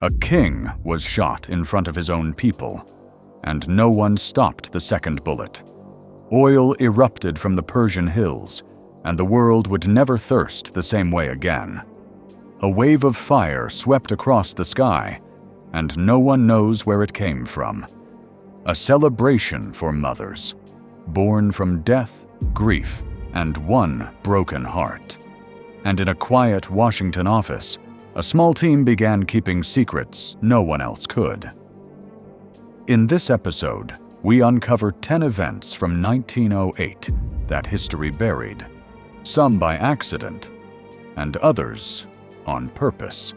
A king was shot in front of his own people, and no one stopped the second bullet. Oil erupted from the Persian hills, and the world would never thirst the same way again. A wave of fire swept across the sky, and no one knows where it came from. A celebration for mothers, born from death, grief, and one broken heart. And in a quiet Washington office, a small team began keeping secrets no one else could. In this episode, we uncover 10 events from 1908 that history buried, some by accident, and others on purpose.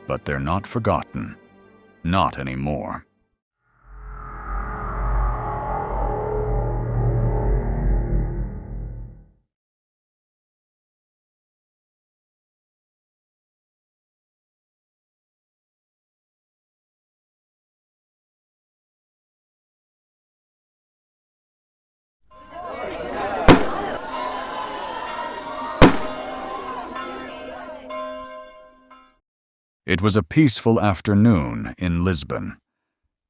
But they're not forgotten. Not anymore. It was a peaceful afternoon in Lisbon.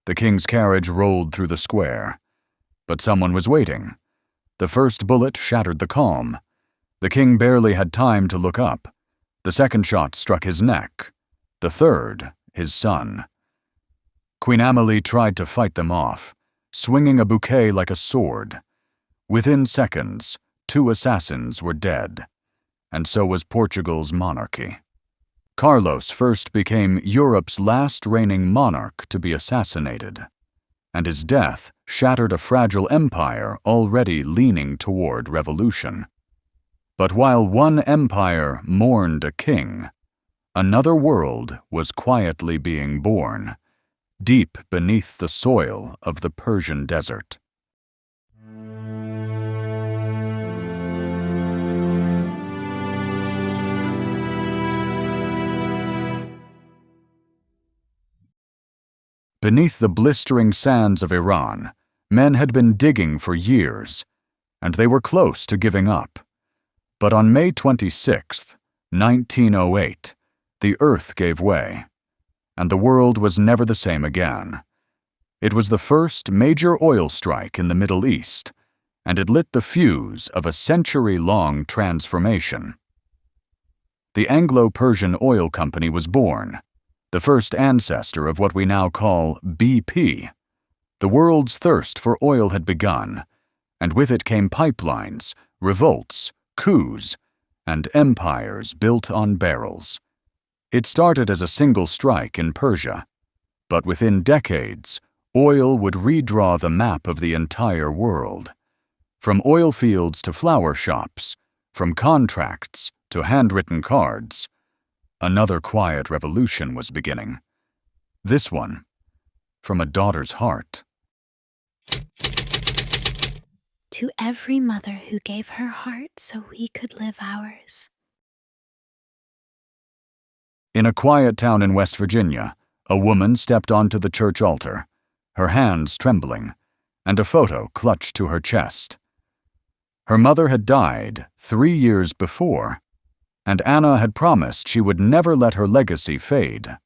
The king's carriage rolled through the square. But someone was waiting. The first bullet shattered the calm. The king barely had time to look up. The second shot struck his neck. The third, his son. Queen Amelie tried to fight them off, swinging a bouquet like a sword. Within seconds, 2 assassins were dead, and so was Portugal's monarchy. Carlos first became Europe's last reigning monarch to be assassinated, and his death shattered a fragile empire already leaning toward revolution. But while one empire mourned a king, another world was quietly being born, deep beneath the soil of the Persian desert. Beneath the blistering sands of Iran, men had been digging for years, and they were close to giving up. But on May 26, 1908, the earth gave way, and the world was never the same again. It was the first major oil strike in the Middle East, and it lit the fuse of a century-long transformation. The Anglo-Persian Oil Company was born, the first ancestor of what we now call BP. The world's thirst for oil had begun, and with it came pipelines, revolts, coups, and empires built on barrels. It started as a single strike in Persia, but within decades, oil would redraw the map of the entire world. From oil fields to flower shops, from contracts to handwritten cards, another quiet revolution was beginning. This one, from a daughter's heart. To every mother who gave her heart so we could live ours. In a quiet town in West Virginia, a woman stepped onto the church altar, her hands trembling, and a photo clutched to her chest. Her mother had died 3 years before, and Anna had promised she would never let her legacy fade.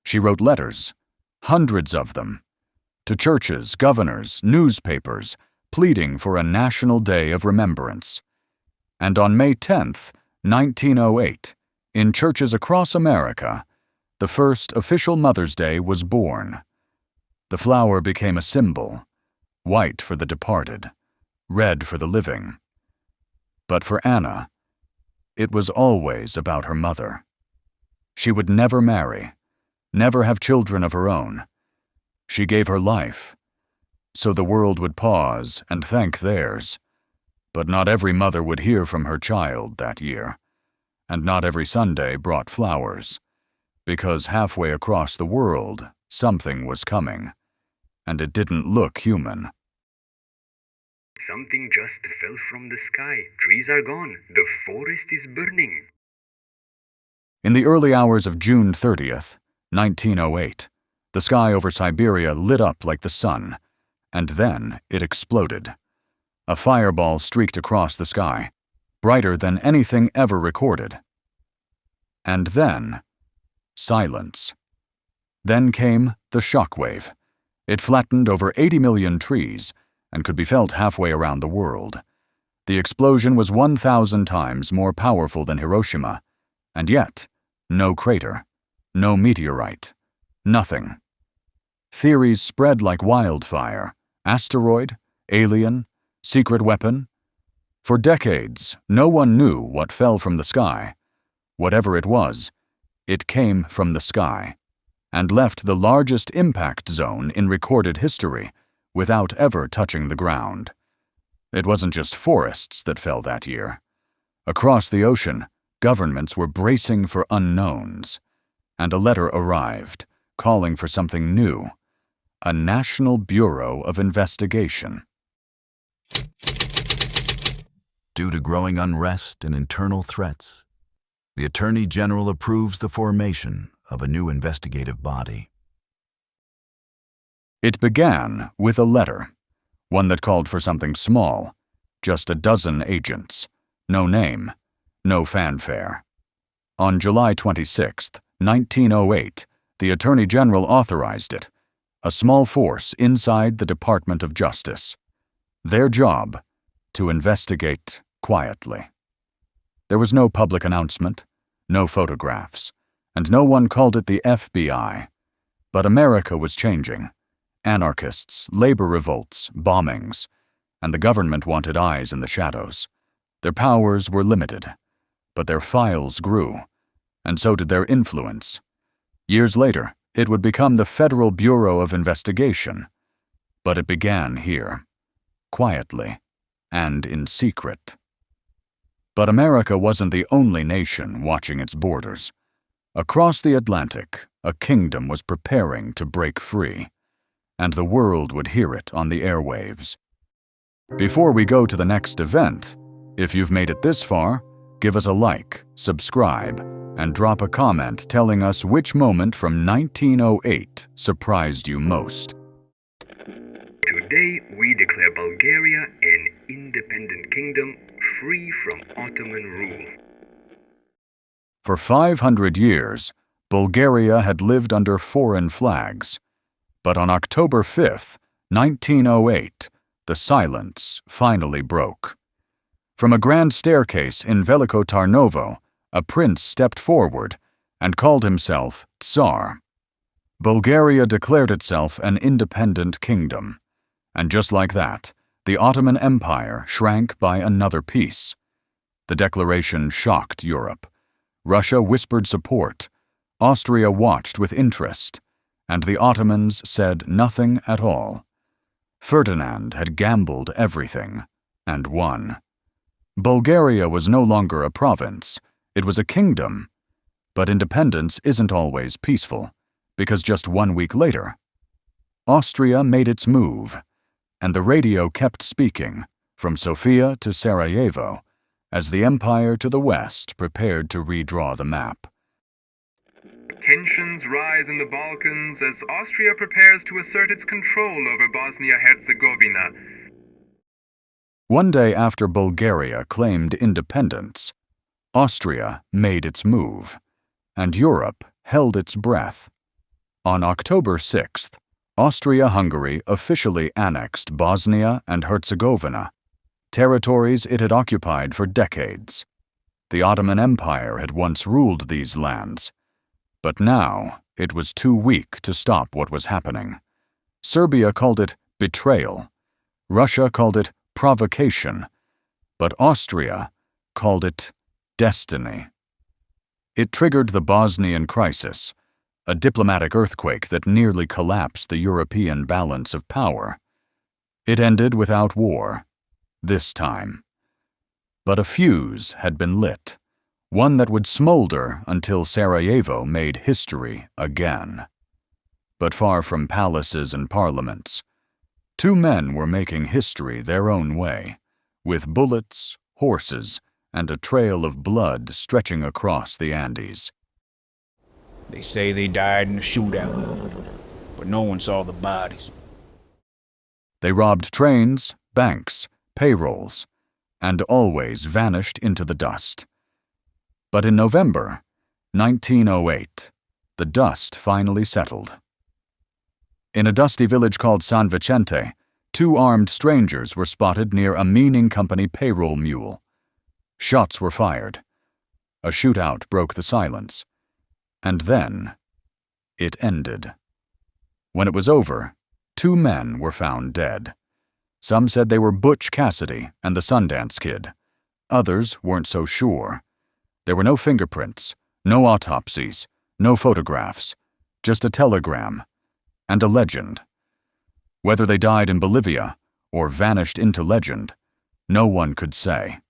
She wrote letters, hundreds of them, to churches, governors, newspapers, pleading for a national day of remembrance. And on May 10, 1908, in churches across America, the first official Mother's Day was born. The flower became a symbol, white for the departed, red for the living. But for Anna, it was always about her mother. She would never marry, never have children of her own. She gave her life, so the world would pause and thank theirs. But not every mother would hear from her child that year, and not every Sunday brought flowers, because halfway across the world, something was coming, and it didn't look human. Something just fell from the sky. Trees are gone. The forest is burning. In the early hours of June 30th, 1908, the sky over Siberia lit up like the sun, and then it exploded. A fireball streaked across the sky, brighter than anything ever recorded. And then, silence. Then came the shockwave. It flattened over 80 million trees and could be felt halfway around the world. The explosion was 1,000 times more powerful than Hiroshima, and yet, no crater, no meteorite, nothing. Theories spread like wildfire: asteroid, alien, secret weapon. For decades, no one knew what fell from the sky. Whatever it was, it came from the sky, and left the largest impact zone in recorded history without ever touching the ground. It wasn't just forests that fell that year. Across the ocean, governments were bracing for unknowns, and a letter arrived, calling for something new: a National Bureau of Investigation. Due to growing unrest and internal threats, the Attorney General approves the formation of a new investigative body. It began with a letter, one that called for something small, just a dozen agents, no name, no fanfare. On July 26, 1908, the Attorney General authorized it, a small force inside the Department of Justice. Their job: to investigate quietly. There was no public announcement, no photographs, and no one called it the FBI. But America was changing. Anarchists, labor revolts, bombings, and the government wanted eyes in the shadows. Their powers were limited, but their files grew, and so did their influence. Years later, it would become the Federal Bureau of Investigation. But it began here, quietly, and in secret. But America wasn't the only nation watching its borders. Across the Atlantic, a kingdom was preparing to break free, and the world would hear it on the airwaves. Before we go to the next event, if you've made it this far, give us a like, subscribe, and drop a comment telling us which moment from 1908 surprised you most. Today, we declare Bulgaria an independent kingdom free from Ottoman rule. For 500 years, Bulgaria had lived under foreign flags. But on October 5, 1908, the silence finally broke. From a grand staircase in Veliko Tarnovo, a prince stepped forward and called himself Tsar. Bulgaria declared itself an independent kingdom. And just like that, the Ottoman Empire shrank by another piece. The declaration shocked Europe. Russia whispered support. Austria watched with interest. And the Ottomans said nothing at all. Ferdinand had gambled everything, and won. Bulgaria was no longer a province, it was a kingdom. But independence isn't always peaceful, because just 1 week later, Austria made its move, and the radio kept speaking, from Sofia to Sarajevo, as the empire to the west prepared to redraw the map. Tensions rise in the Balkans as Austria prepares to assert its control over Bosnia-Herzegovina. One day after Bulgaria claimed independence, Austria made its move, and Europe held its breath. On October 6th, Austria-Hungary officially annexed Bosnia and Herzegovina, territories it had occupied for decades. The Ottoman Empire had once ruled these lands, but now it was too weak to stop what was happening. Serbia called it betrayal. Russia called it provocation. But Austria called it destiny. It triggered the Bosnian crisis, a diplomatic earthquake that nearly collapsed the European balance of power. It ended without war, this time. But a fuse had been lit, one that would smolder until Sarajevo made history again. But far from palaces and parliaments, two men were making history their own way, with bullets, horses, and a trail of blood stretching across the Andes. They say they died in a shootout, but no one saw the bodies. They robbed trains, banks, payrolls, and always vanished into the dust. But in November 1908, the dust finally settled. In a dusty village called San Vicente, 2 armed strangers were spotted near a mining company payroll mule. Shots were fired. A shootout broke the silence. And then, it ended. When it was over, 2 men were found dead. Some said they were Butch Cassidy and the Sundance Kid. Others weren't so sure. There were no fingerprints, no autopsies, no photographs, just a telegram and a legend. Whether they died in Bolivia or vanished into legend, no one could say.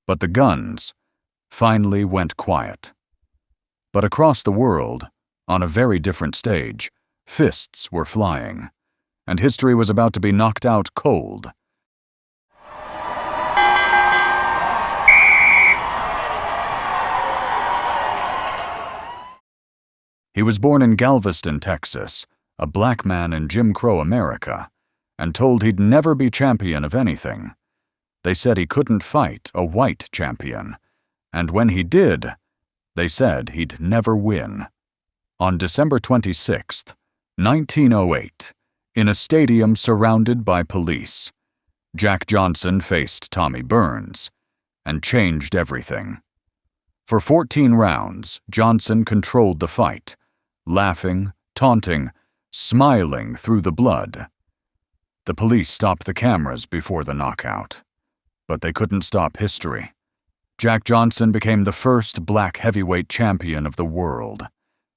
But the guns finally went quiet. But across the world, on a very different stage, fists were flying, and history was about to be knocked out cold. He was born in Galveston, Texas, a black man in Jim Crow America, and told he'd never be champion of anything. They said he couldn't fight a white champion, and when he did, they said he'd never win. On December 26, 1908, in a stadium surrounded by police, Jack Johnson faced Tommy Burns and changed everything. For 14 rounds, Johnson controlled the fight, laughing, taunting, smiling through the blood. The police stopped the cameras before the knockout, but they couldn't stop history. Jack Johnson became the first black heavyweight champion of the world,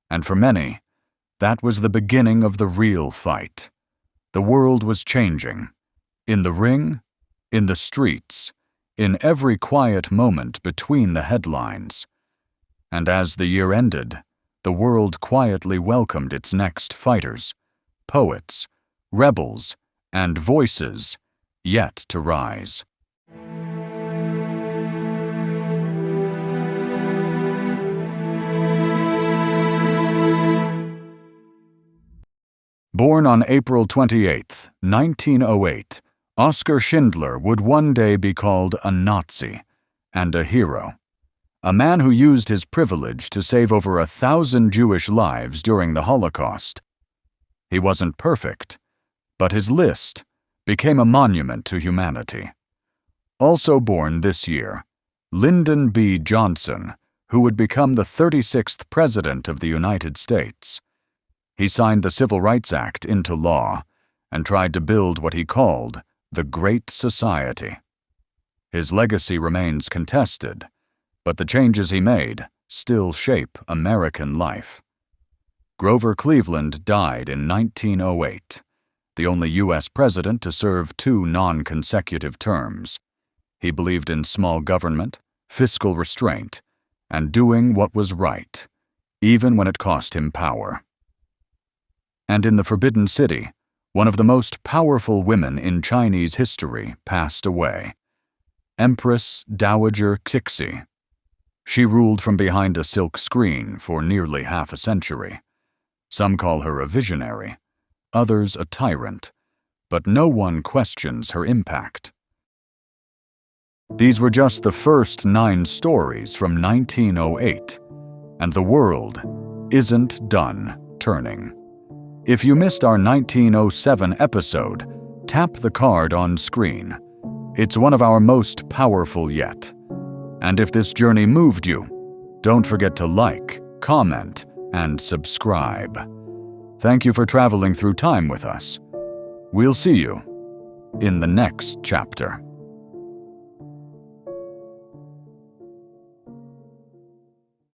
and for many, that was the beginning of the real fight. The world was changing. In the ring, in the streets, in every quiet moment between the headlines. And as the year ended, the world quietly welcomed its next fighters, poets, rebels, and voices yet to rise. Born on April 28, 1908, Oskar Schindler would one day be called a Nazi and a hero. A man who used his privilege to save over 1,000 Jewish lives during the Holocaust. He wasn't perfect, but his list became a monument to humanity. Also born this year, Lyndon B. Johnson, who would become the 36th President of the United States. He signed the Civil Rights Act into law and tried to build what he called the Great Society. His legacy remains contested, but the changes he made still shape American life. Grover Cleveland died in 1908, the only U.S. president to serve 2 non-consecutive terms. He believed in small government, fiscal restraint, and doing what was right, even when it cost him power. And in the Forbidden City, one of the most powerful women in Chinese history passed away. Empress Dowager Cixi. She ruled from behind a silk screen for nearly half a century. Some call her a visionary, others a tyrant, but no one questions her impact. These were just the first 9 stories from 1908, and the world isn't done turning. If you missed our 1907 episode, tap the card on screen. It's one of our most powerful yet. And if this journey moved you, don't forget to like, comment, and subscribe. Thank you for traveling through time with us. We'll see you in the next chapter.